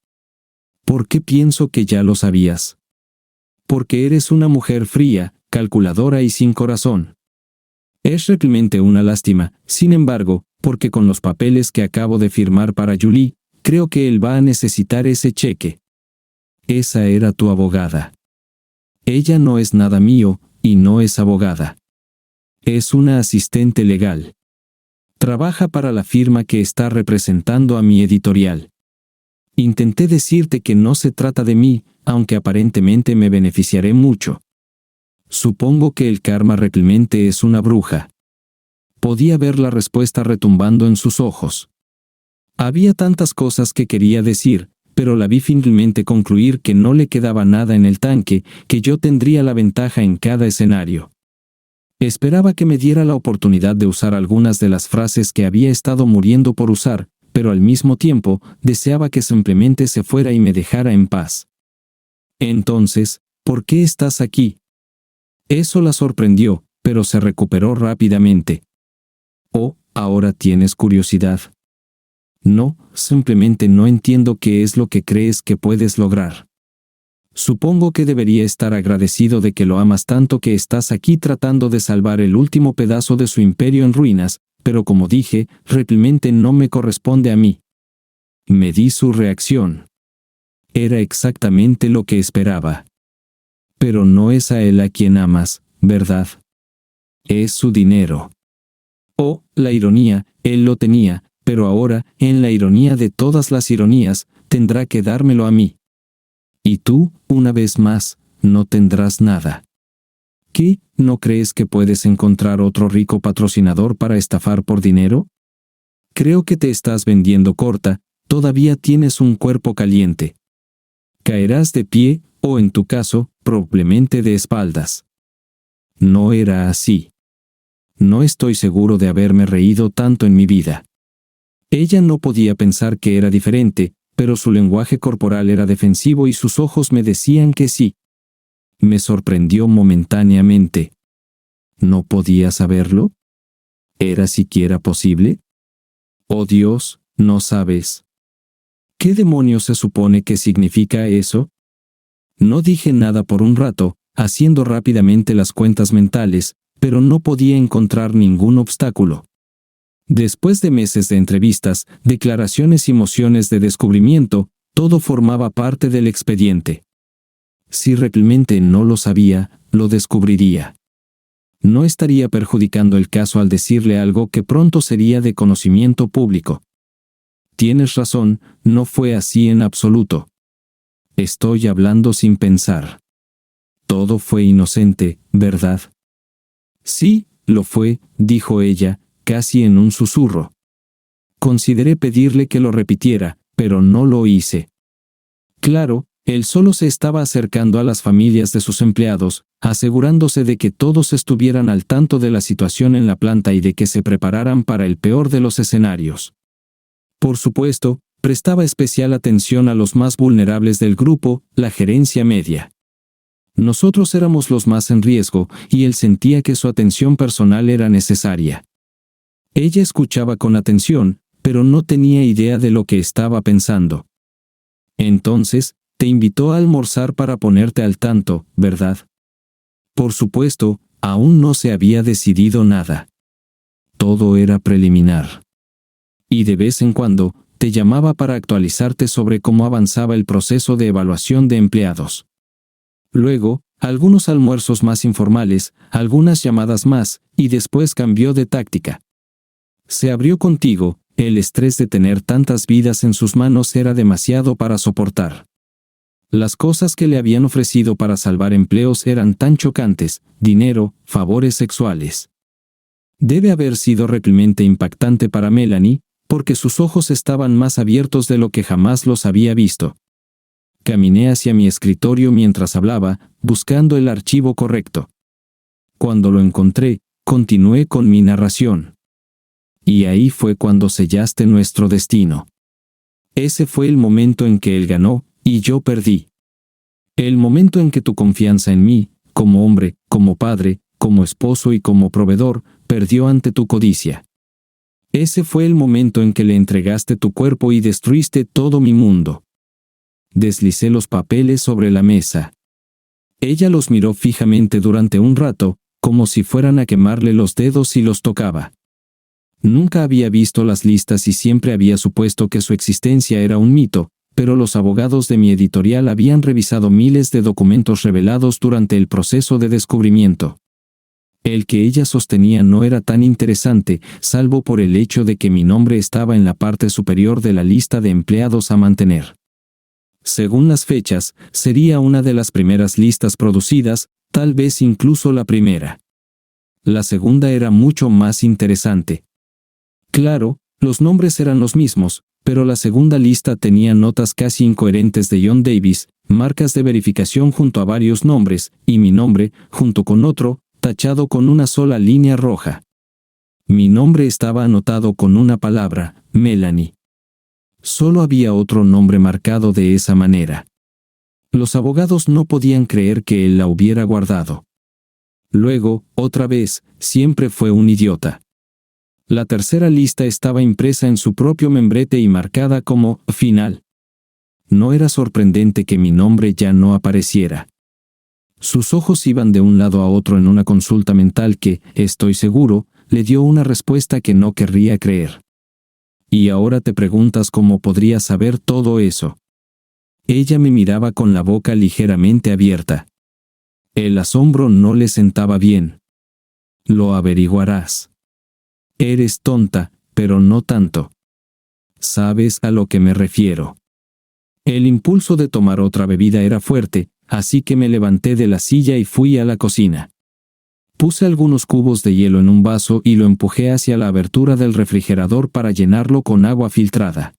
¿Por qué pienso que ya lo sabías? Porque eres una mujer fría, calculadora y sin corazón. Es realmente una lástima, sin embargo, porque con los papeles que acabo de firmar para Julie, creo que él va a necesitar ese cheque. Esa era tu abogada. Ella no es nada mío, y no es abogada. Es una asistente legal. Trabaja para la firma que está representando a mi editorial. Intenté decirte que no se trata de mí, aunque aparentemente me beneficiaré mucho. Supongo que el karma realmente es una bruja. Podía ver la respuesta retumbando en sus ojos. Había tantas cosas que quería decir, pero la vi finalmente concluir que no le quedaba nada en el tanque, que yo tendría la ventaja en cada escenario. Esperaba que me diera la oportunidad de usar algunas de las frases que había estado muriendo por usar, pero al mismo tiempo deseaba que simplemente se fuera y me dejara en paz. Entonces, ¿por qué estás aquí? Eso la sorprendió, pero se recuperó rápidamente. Oh, ¿ahora tienes curiosidad? No, simplemente no entiendo qué es lo que crees que puedes lograr. Supongo que debería estar agradecido de que lo amas tanto que estás aquí tratando de salvar el último pedazo de su imperio en ruinas, pero como dije, realmente no me corresponde a mí. Me di su reacción. Era exactamente lo que esperaba. Pero no es a él a quien amas, ¿verdad? Es su dinero. Oh, la ironía, él lo tenía, pero ahora, en la ironía de todas las ironías, tendrá que dármelo a mí. Y tú, una vez más, no tendrás nada. ¿Qué? ¿No crees que puedes encontrar otro rico patrocinador para estafar por dinero? Creo que te estás vendiendo corta, todavía tienes un cuerpo caliente. Caerás de pie, o en tu caso, probablemente de espaldas. No era así. No estoy seguro de haberme reído tanto en mi vida. Ella no podía pensar que era diferente, pero su lenguaje corporal era defensivo y sus ojos me decían que sí. Me sorprendió momentáneamente. ¿No podía saberlo? ¿Era siquiera posible? Oh Dios, ¿no sabes? ¿Qué demonios se supone que significa eso? No dije nada por un rato, haciendo rápidamente las cuentas mentales, pero no podía encontrar ningún obstáculo. Después de meses de entrevistas, declaraciones y mociones de descubrimiento, todo formaba parte del expediente. Si realmente no lo sabía, lo descubriría. No estaría perjudicando el caso al decirle algo que pronto sería de conocimiento público. Tienes razón, no fue así en absoluto. Estoy hablando sin pensar. Todo fue inocente, ¿verdad? Sí, lo fue, dijo ella, casi en un susurro. Consideré pedirle que lo repitiera, pero no lo hice. Claro, él solo se estaba acercando a las familias de sus empleados, asegurándose de que todos estuvieran al tanto de la situación en la planta y de que se prepararan para el peor de los escenarios. Por supuesto, prestaba especial atención a los más vulnerables del grupo, la gerencia media. Nosotros éramos los más en riesgo, y él sentía que su atención personal era necesaria. Ella escuchaba con atención, pero no tenía idea de lo que estaba pensando. Entonces, te invitó a almorzar para ponerte al tanto, ¿verdad? Por supuesto, aún no se había decidido nada. Todo era preliminar. Y de vez en cuando, te llamaba para actualizarte sobre cómo avanzaba el proceso de evaluación de empleados. Luego, algunos almuerzos más informales, algunas llamadas más, y después cambió de táctica. Se abrió contigo, el estrés de tener tantas vidas en sus manos era demasiado para soportar. Las cosas que le habían ofrecido para salvar empleos eran tan chocantes: dinero, favores sexuales. Debe haber sido realmente impactante para Melanie, porque sus ojos estaban más abiertos de lo que jamás los había visto. Caminé hacia mi escritorio mientras hablaba, buscando el archivo correcto. Cuando lo encontré, continué con mi narración. Y ahí fue cuando sellaste nuestro destino. Ese fue el momento en que él ganó, y yo perdí. El momento en que tu confianza en mí, como hombre, como padre, como esposo y como proveedor, perdió ante tu codicia. Ese fue el momento en que le entregaste tu cuerpo y destruiste todo mi mundo. Deslicé los papeles sobre la mesa. Ella los miró fijamente durante un rato, como si fueran a quemarle los dedos si los tocaba. Nunca había visto las listas y siempre había supuesto que su existencia era un mito, pero los abogados de mi editorial habían revisado miles de documentos revelados durante el proceso de descubrimiento. El que ella sostenía no era tan interesante, salvo por el hecho de que mi nombre estaba en la parte superior de la lista de empleados a mantener. Según las fechas, sería una de las primeras listas producidas, tal vez incluso la primera. La segunda era mucho más interesante. Claro, los nombres eran los mismos, pero la segunda lista tenía notas casi incoherentes de John Davis, marcas de verificación junto a varios nombres, y mi nombre, junto con otro, tachado con una sola línea roja. Mi nombre estaba anotado con una palabra, Melanie. Solo había otro nombre marcado de esa manera. Los abogados no podían creer que él la hubiera guardado. Luego, otra vez, siempre fue un idiota. La tercera lista estaba impresa en su propio membrete y marcada como «final». No era sorprendente que mi nombre ya no apareciera. Sus ojos iban de un lado a otro en una consulta mental que, estoy seguro, le dio una respuesta que no querría creer. Y ahora te preguntas cómo podría saber todo eso. Ella me miraba con la boca ligeramente abierta. El asombro no le sentaba bien. Lo averiguarás. Eres tonta, pero no tanto. ¿Sabes a lo que me refiero? El impulso de tomar otra bebida era fuerte, así que me levanté de la silla y fui a la cocina. Puse algunos cubos de hielo en un vaso y lo empujé hacia la abertura del refrigerador para llenarlo con agua filtrada.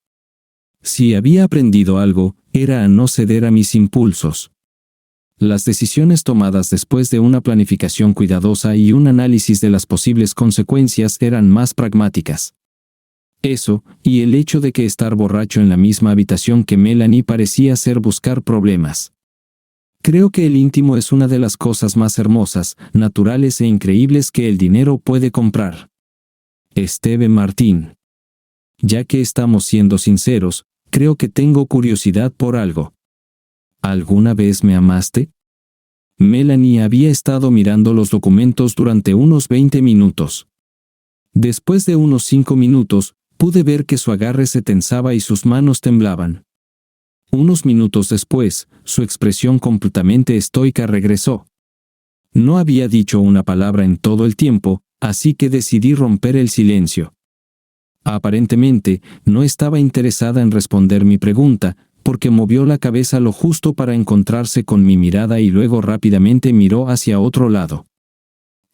Si había aprendido algo, era a no ceder a mis impulsos. Las decisiones tomadas después de una planificación cuidadosa y un análisis de las posibles consecuencias eran más pragmáticas. Eso, y el hecho de que estar borracho en la misma habitación que Melanie parecía ser buscar problemas. Creo que el íntimo es una de las cosas más hermosas, naturales e increíbles que el dinero puede comprar. Steve Martin. Ya que estamos siendo sinceros, creo que tengo curiosidad por algo. ¿Alguna vez me amaste? Melanie había estado mirando los documentos durante unos 20 minutos. Después de unos 5 minutos, pude ver que su agarre se tensaba y sus manos temblaban. Unos minutos después, su expresión completamente estoica regresó. No había dicho una palabra en todo el tiempo, así que decidí romper el silencio. Aparentemente, no estaba interesada en responder mi pregunta, porque movió la cabeza lo justo para encontrarse con mi mirada y luego rápidamente miró hacia otro lado.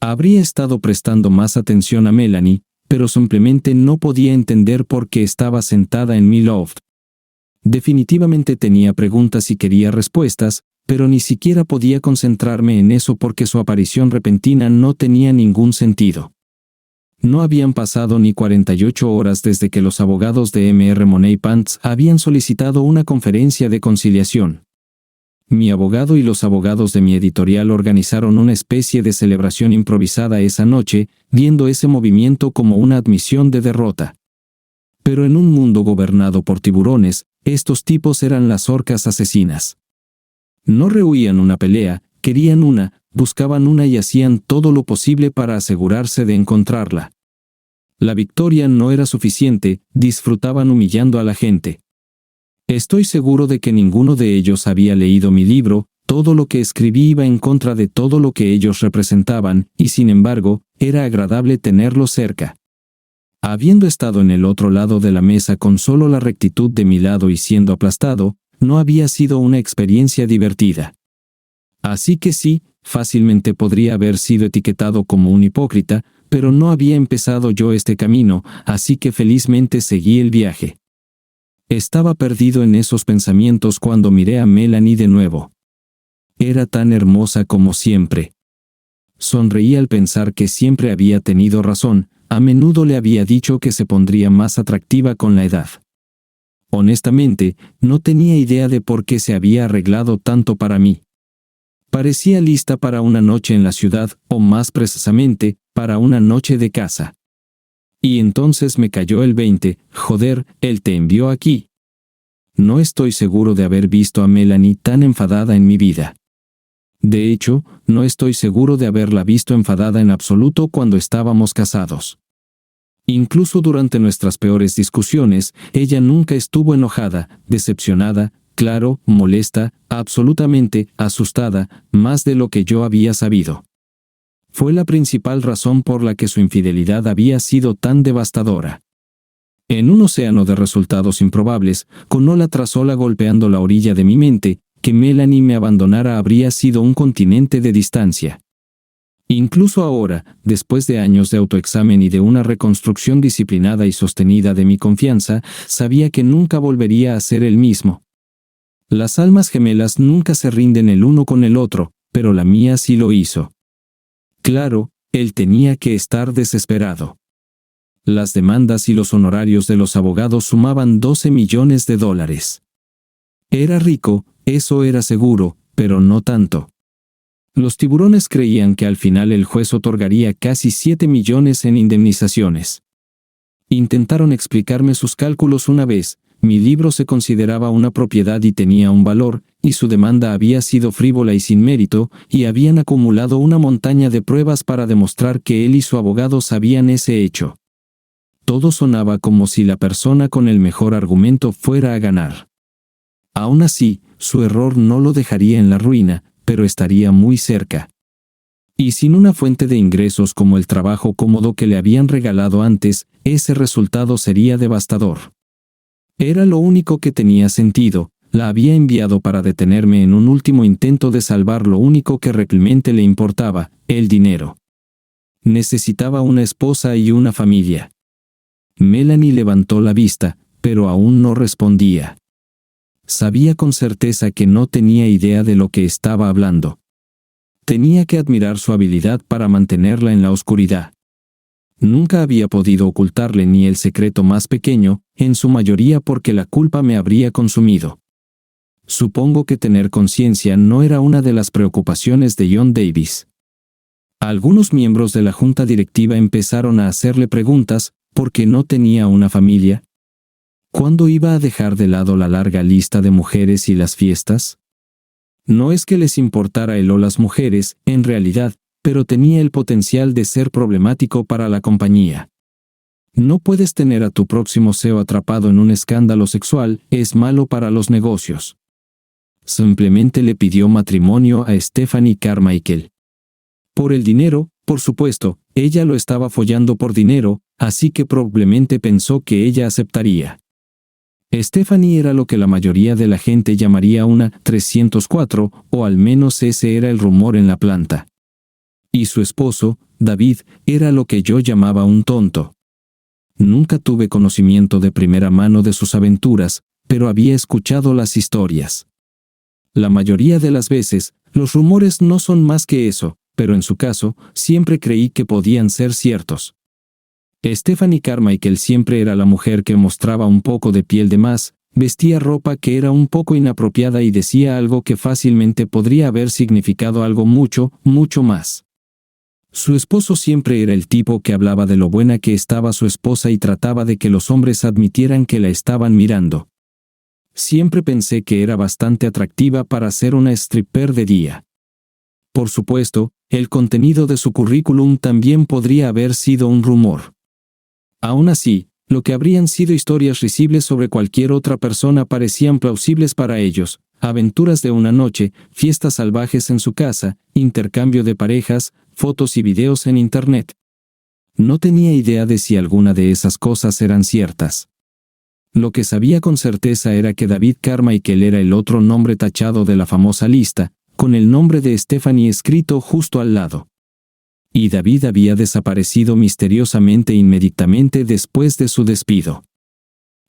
Habría estado prestando más atención a Melanie, pero simplemente no podía entender por qué estaba sentada en mi loft. Definitivamente tenía preguntas y quería respuestas, pero ni siquiera podía concentrarme en eso porque su aparición repentina no tenía ningún sentido. No habían pasado ni 48 horas desde que los abogados de M.R. Money Pants habían solicitado una conferencia de conciliación. Mi abogado y los abogados de mi editorial organizaron una especie de celebración improvisada esa noche, viendo ese movimiento como una admisión de derrota. Pero en un mundo gobernado por tiburones, estos tipos eran las orcas asesinas. No rehuían una pelea, querían una, buscaban una y hacían todo lo posible para asegurarse de encontrarla. La victoria no era suficiente, disfrutaban humillando a la gente. Estoy seguro de que ninguno de ellos había leído mi libro, todo lo que escribí iba en contra de todo lo que ellos representaban, y sin embargo, era agradable tenerlos cerca. Habiendo estado en el otro lado de la mesa con solo la rectitud de mi lado y siendo aplastado, no había sido una experiencia divertida. Así que sí, fácilmente podría haber sido etiquetado como un hipócrita, pero no había empezado yo este camino, así que felizmente seguí el viaje. Estaba perdido en esos pensamientos cuando miré a Melanie de nuevo. Era tan hermosa como siempre. Sonreí al pensar que siempre había tenido razón, a menudo le había dicho que se pondría más atractiva con la edad. Honestamente, no tenía idea de por qué se había arreglado tanto para mí. Parecía lista para una noche en la ciudad, o más precisamente, para una noche de casa. Y entonces me cayó el 20, joder, él te envió aquí. No estoy seguro de haber visto a Melanie tan enfadada en mi vida. De hecho, no estoy seguro de haberla visto enfadada en absoluto cuando estábamos casados. Incluso durante nuestras peores discusiones, ella nunca estuvo enojada, decepcionada, claro, molesta, absolutamente asustada, más de lo que yo había sabido. Fue la principal razón por la que su infidelidad había sido tan devastadora. En un océano de resultados improbables, con ola tras ola golpeando la orilla de mi mente, que Melanie me abandonara habría sido un continente de distancia. Incluso ahora, después de años de autoexamen y de una reconstrucción disciplinada y sostenida de mi confianza, sabía que nunca volvería a ser el mismo. Las almas gemelas nunca se rinden el uno con el otro, pero la mía sí lo hizo. Claro, él tenía que estar desesperado. Las demandas y los honorarios de los abogados sumaban $12 millones. Era rico, eso era seguro, pero no tanto. Los tiburones creían que al final el juez otorgaría casi 7 millones en indemnizaciones. Intentaron explicarme sus cálculos una vez. Mi libro se consideraba una propiedad y tenía un valor, y su demanda había sido frívola y sin mérito, y habían acumulado una montaña de pruebas para demostrar que él y su abogado sabían ese hecho. Todo sonaba como si la persona con el mejor argumento fuera a ganar. Aún así, su error no lo dejaría en la ruina, pero estaría muy cerca. Y sin una fuente de ingresos como el trabajo cómodo que le habían regalado antes, ese resultado sería devastador. Era lo único que tenía sentido. La había enviado para detenerme en un último intento de salvar lo único que realmente le importaba, el dinero. Necesitaba una esposa y una familia. Melanie levantó la vista, pero aún no respondía. Sabía con certeza que no tenía idea de lo que estaba hablando. Tenía que admirar su habilidad para mantenerla en la oscuridad. Nunca había podido ocultarle ni el secreto más pequeño, en su mayoría porque la culpa me habría consumido. Supongo que tener conciencia no era una de las preocupaciones de John Davis. Algunos miembros de la junta directiva empezaron a hacerle preguntas, ¿por qué no tenía una familia? ¿Cuándo iba a dejar de lado la larga lista de mujeres y las fiestas? No es que les importara él o las mujeres, en realidad, pero tenía el potencial de ser problemático para la compañía. No puedes tener a tu próximo CEO atrapado en un escándalo sexual, es malo para los negocios. Simplemente le pidió matrimonio a Stephanie Carmichael. Por el dinero, por supuesto, ella lo estaba follando por dinero, así que probablemente pensó que ella aceptaría. Stephanie era lo que la mayoría de la gente llamaría una 304, o al menos ese era el rumor en la planta. Y su esposo, David, era lo que yo llamaba un tonto. Nunca tuve conocimiento de primera mano de sus aventuras, pero había escuchado las historias. La mayoría de las veces, los rumores no son más que eso, pero en su caso, siempre creí que podían ser ciertos. Stephanie Carmichael siempre era la mujer que mostraba un poco de piel de más, vestía ropa que era un poco inapropiada y decía algo que fácilmente podría haber significado algo mucho, mucho más. Su esposo siempre era el tipo que hablaba de lo buena que estaba su esposa y trataba de que los hombres admitieran que la estaban mirando. Siempre pensé que era bastante atractiva para ser una stripper de día. Por supuesto, el contenido de su currículum también podría haber sido un rumor. Aún así, lo que habrían sido historias risibles sobre cualquier otra persona parecían plausibles para ellos: aventuras de una noche, fiestas salvajes en su casa, intercambio de parejas, fotos y videos en Internet. No tenía idea de si alguna de esas cosas eran ciertas. Lo que sabía con certeza era que David Carmichael era el otro nombre tachado de la famosa lista, con el nombre de Stephanie escrito justo al lado. Y David había desaparecido misteriosamente inmediatamente después de su despido.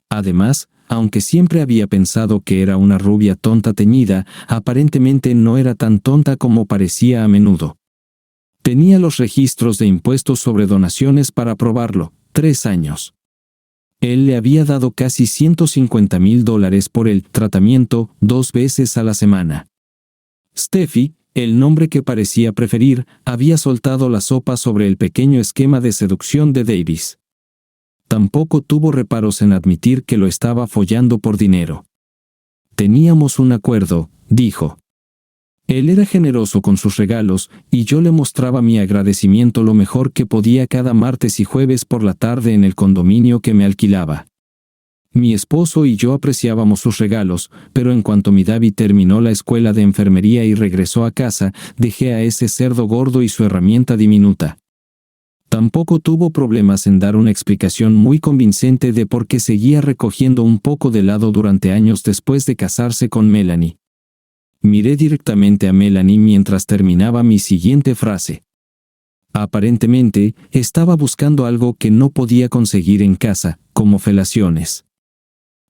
Además, aunque siempre había pensado que era una rubia tonta teñida, aparentemente no era tan tonta como parecía a menudo. Tenía los registros de impuestos sobre donaciones para probarlo, 3 años. Él le había dado casi $150,000 por el tratamiento 2 veces a la semana. Steffi, el nombre que parecía preferir, había soltado la sopa sobre el pequeño esquema de seducción de Davis. Tampoco tuvo reparos en admitir que lo estaba follando por dinero. Teníamos un acuerdo, dijo. Él era generoso con sus regalos, y yo le mostraba mi agradecimiento lo mejor que podía cada martes y jueves por la tarde en el condominio que me alquilaba. Mi esposo y yo apreciábamos sus regalos, pero en cuanto mi David terminó la escuela de enfermería y regresó a casa, dejé a ese cerdo gordo y su herramienta diminuta. Tampoco tuvo problemas en dar una explicación muy convincente de por qué seguía recogiendo un poco de helado durante años después de casarse con Melanie. Miré directamente a Melanie mientras terminaba mi siguiente frase. Aparentemente, estaba buscando algo que no podía conseguir en casa, como felaciones.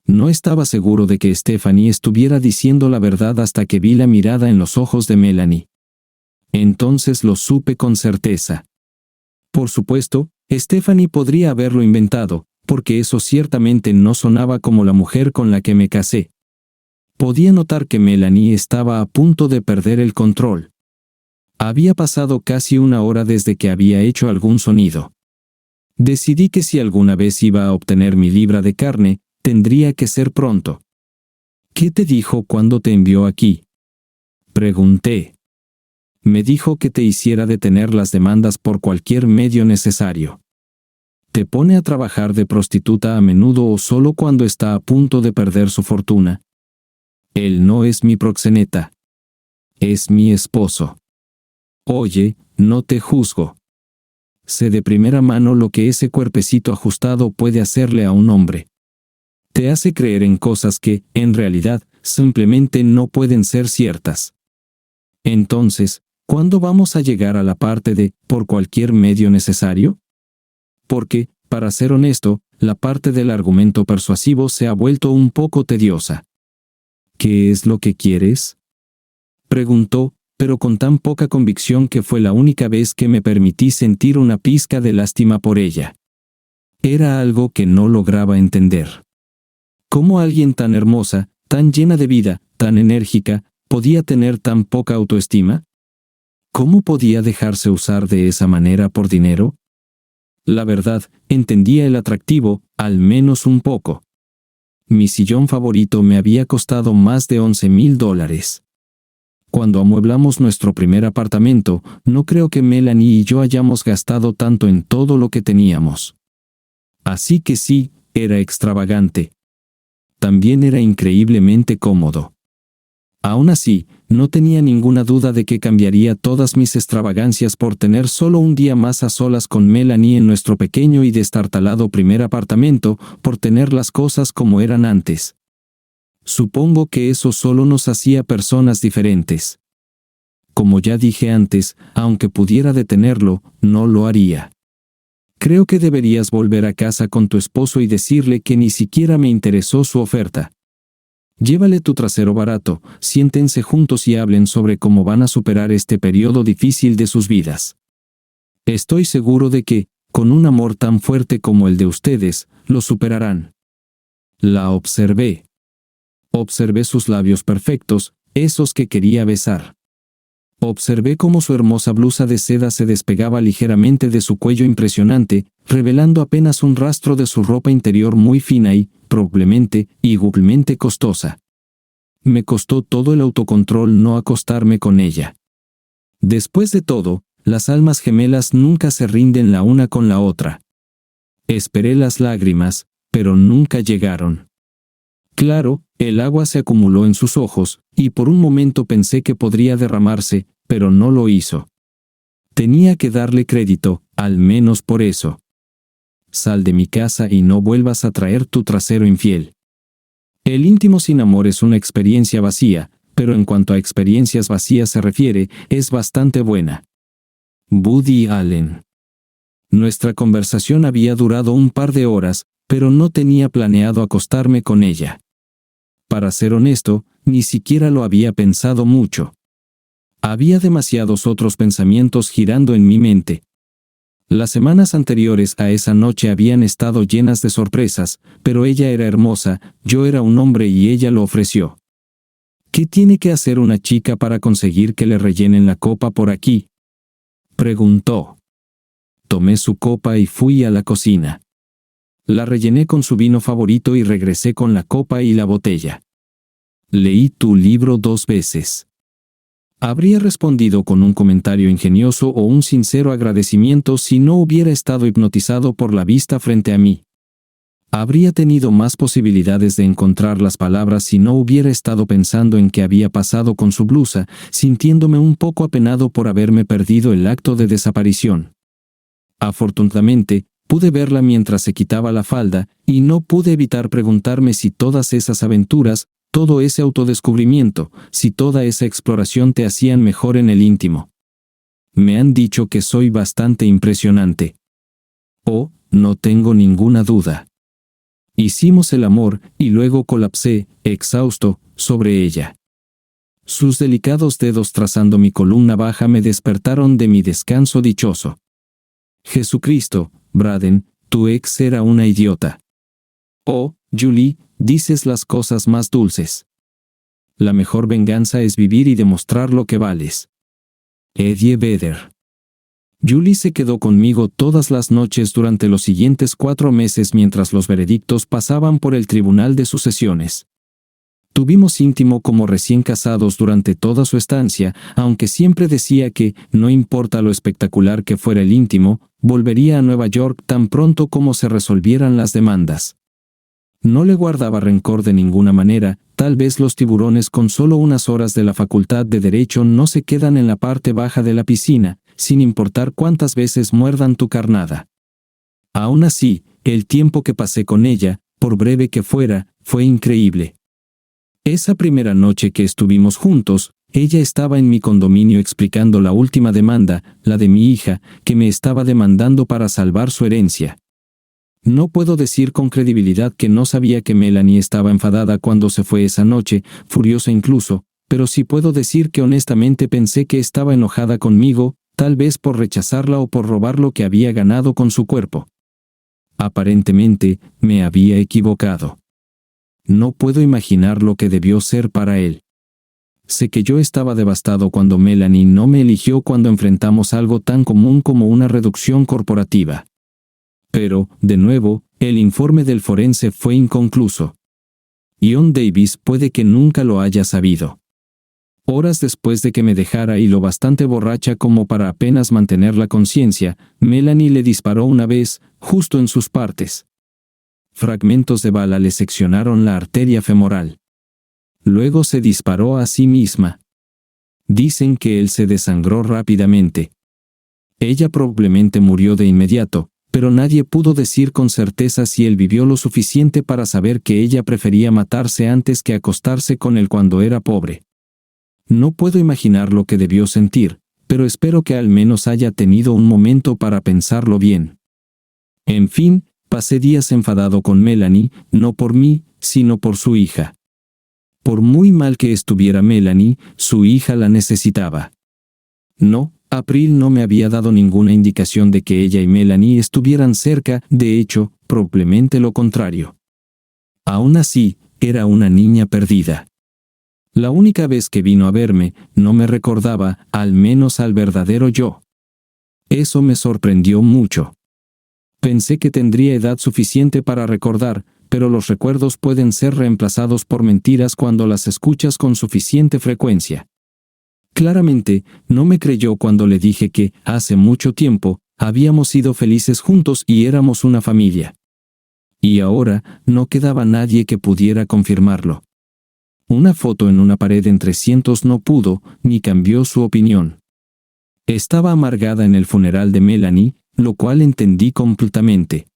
No estaba seguro de que Stephanie estuviera diciendo la verdad hasta que vi la mirada en los ojos de Melanie. Entonces lo supe con certeza. Por supuesto, Stephanie podría haberlo inventado, porque eso ciertamente no sonaba como la mujer con la que me casé. Podía notar que Melanie estaba a punto de perder el control. Había pasado casi una hora desde que había hecho algún sonido. Decidí que si alguna vez iba a obtener mi libra de carne, tendría que ser pronto. ¿Qué te dijo cuando te envió aquí?, pregunté. Me dijo que te hiciera detener las demandas por cualquier medio necesario. ¿Te pone a trabajar de prostituta a menudo o solo cuando está a punto de perder su fortuna? Él no es mi proxeneta. Es mi esposo. Oye, no te juzgo. Sé de primera mano lo que ese cuerpecito ajustado puede hacerle a un hombre. Te hace creer en cosas que, en realidad, simplemente no pueden ser ciertas. Entonces, ¿cuándo vamos a llegar a la parte de por cualquier medio necesario? Porque, para ser honesto, la parte del argumento persuasivo se ha vuelto un poco tediosa. ¿Qué es lo que quieres?, preguntó, pero con tan poca convicción que fue la única vez que me permití sentir una pizca de lástima por ella. Era algo que no lograba entender. ¿Cómo alguien tan hermosa, tan llena de vida, tan enérgica, podía tener tan poca autoestima? ¿Cómo podía dejarse usar de esa manera por dinero? La verdad, entendía el atractivo, al menos un poco. Mi sillón favorito me había costado más de $11,000. Cuando amueblamos nuestro primer apartamento, no creo que Melanie y yo hayamos gastado tanto en todo lo que teníamos. Así que sí, era extravagante. También era increíblemente cómodo. Aún así, no tenía ninguna duda de que cambiaría todas mis extravagancias por tener solo un día más a solas con Melanie en nuestro pequeño y destartalado primer apartamento, por tener las cosas como eran antes. Supongo que eso solo nos hacía personas diferentes. Como ya dije antes, aunque pudiera detenerlo, no lo haría. Creo que deberías volver a casa con tu esposo y decirle que ni siquiera me interesó su oferta. Llévale tu trasero barato, siéntense juntos y hablen sobre cómo van a superar este periodo difícil de sus vidas. Estoy seguro de que, con un amor tan fuerte como el de ustedes, lo superarán. La observé. Observé sus labios perfectos, esos que quería besar. Observé cómo su hermosa blusa de seda se despegaba ligeramente de su cuello impresionante, revelando apenas un rastro de su ropa interior muy fina y, probablemente, igualmente costosa. Me costó todo el autocontrol no acostarme con ella. Después de todo, las almas gemelas nunca se rinden la una con la otra. Esperé las lágrimas, pero nunca llegaron. Claro, el agua se acumuló en sus ojos, y por un momento pensé que podría derramarse, pero no lo hizo. Tenía que darle crédito, al menos por eso. Sal de mi casa y no vuelvas a traer tu trasero infiel. El íntimo sin amor es una experiencia vacía, pero en cuanto a experiencias vacías se refiere, es bastante buena. Woody Allen. Nuestra conversación había durado un par de horas, pero no tenía planeado acostarme con ella. Para ser honesto, ni siquiera lo había pensado mucho. Había demasiados otros pensamientos girando en mi mente. Las semanas anteriores a esa noche habían estado llenas de sorpresas, pero ella era hermosa, yo era un hombre y ella lo ofreció. ¿Qué tiene que hacer una chica para conseguir que le rellenen la copa por aquí?, preguntó. Tomé su copa y fui a la cocina. La rellené con su vino favorito y regresé con la copa y la botella. Leí tu libro 2 veces. Habría respondido con un comentario ingenioso o un sincero agradecimiento si no hubiera estado hipnotizado por la vista frente a mí. Habría tenido más posibilidades de encontrar las palabras si no hubiera estado pensando en qué había pasado con su blusa, sintiéndome un poco apenado por haberme perdido el acto de desaparición. Afortunadamente, pude verla mientras se quitaba la falda, y no pude evitar preguntarme si todas esas aventuras, todo ese autodescubrimiento, si toda esa exploración te hacían mejor en el íntimo. Me han dicho que soy bastante impresionante. Oh, no tengo ninguna duda. Hicimos el amor, y luego colapsé, exhausto, sobre ella. Sus delicados dedos trazando mi columna baja me despertaron de mi descanso dichoso. Jesucristo, Braden, tu ex era una idiota. Oh, Julie, dices las cosas más dulces. La mejor venganza es vivir y demostrar lo que vales. Eddie Vedder. Julie se quedó conmigo todas las noches durante los siguientes 4 meses mientras los veredictos pasaban por el tribunal de sucesiones. Tuvimos íntimo como recién casados durante toda su estancia, aunque siempre decía que, no importa lo espectacular que fuera el íntimo, volvería a Nueva York tan pronto como se resolvieran las demandas. No le guardaba rencor de ninguna manera, tal vez los tiburones con solo unas horas de la facultad de derecho no se quedan en la parte baja de la piscina, sin importar cuántas veces muerdan tu carnada. Aún así, el tiempo que pasé con ella, por breve que fuera, fue increíble. Esa primera noche que estuvimos juntos, ella estaba en mi condominio explicando la última demanda, la de mi hija, que me estaba demandando para salvar su herencia. No puedo decir con credibilidad que no sabía que Melanie estaba enfadada cuando se fue esa noche, furiosa incluso, pero sí puedo decir que honestamente pensé que estaba enojada conmigo, tal vez por rechazarla o por robar lo que había ganado con su cuerpo. Aparentemente, me había equivocado. No puedo imaginar lo que debió ser para él. Sé que yo estaba devastado cuando Melanie no me eligió cuando enfrentamos algo tan común como una reducción corporativa. Pero, de nuevo, el informe del forense fue inconcluso. Ian Davis puede que nunca lo haya sabido. Horas después de que me dejara y lo bastante borracha como para apenas mantener la conciencia, Melanie le disparó una vez, justo en sus partes. Fragmentos de bala le seccionaron la arteria femoral. Luego se disparó a sí misma. Dicen que él se desangró rápidamente. Ella probablemente murió de inmediato, pero nadie pudo decir con certeza si él vivió lo suficiente para saber que ella prefería matarse antes que acostarse con él cuando era pobre. No puedo imaginar lo que debió sentir, pero espero que al menos haya tenido un momento para pensarlo bien. En fin, pasé días enfadado con Melanie, no por mí, sino por su hija. Por muy mal que estuviera Melanie, su hija la necesitaba. No, April no me había dado ninguna indicación de que ella y Melanie estuvieran cerca, de hecho, probablemente lo contrario. Aún así, era una niña perdida. La única vez que vino a verme, no me recordaba, al menos al verdadero yo. Eso me sorprendió mucho. Pensé que tendría edad suficiente para recordar, pero los recuerdos pueden ser reemplazados por mentiras cuando las escuchas con suficiente frecuencia. Claramente, no me creyó cuando le dije que, hace mucho tiempo, habíamos sido felices juntos y éramos una familia. Y ahora, no quedaba nadie que pudiera confirmarlo. Una foto en una pared entre cientos no pudo, ni cambió su opinión. Estaba amargada en el funeral de Melanie, lo cual entendí completamente.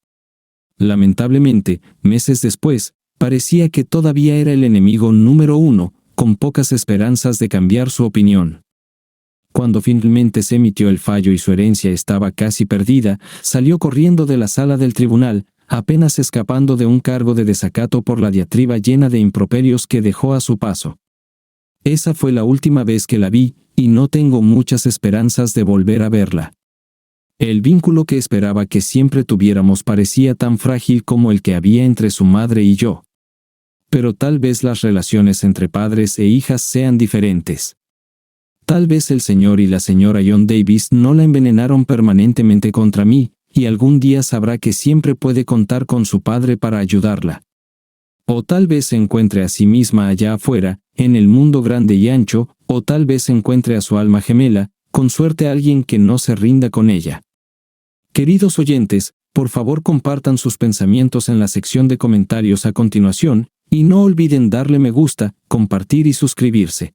Lamentablemente, meses después, parecía que todavía era el enemigo número 1, con pocas esperanzas de cambiar su opinión. Cuando finalmente se emitió el fallo y su herencia estaba casi perdida, salió corriendo de la sala del tribunal, apenas escapando de un cargo de desacato por la diatriba llena de improperios que dejó a su paso. Esa fue la última vez que la vi, y no tengo muchas esperanzas de volver a verla. El vínculo que esperaba que siempre tuviéramos parecía tan frágil como el que había entre su madre y yo. Pero tal vez las relaciones entre padres e hijas sean diferentes. Tal vez el señor y la señora Ian Davis no la envenenaron permanentemente contra mí, y algún día sabrá que siempre puede contar con su padre para ayudarla. O tal vez se encuentre a sí misma allá afuera, en el mundo grande y ancho, o tal vez encuentre a su alma gemela, con suerte alguien que no se rinda con ella. Queridos oyentes, por favor compartan sus pensamientos en la sección de comentarios a continuación, y no olviden darle me gusta, compartir y suscribirse.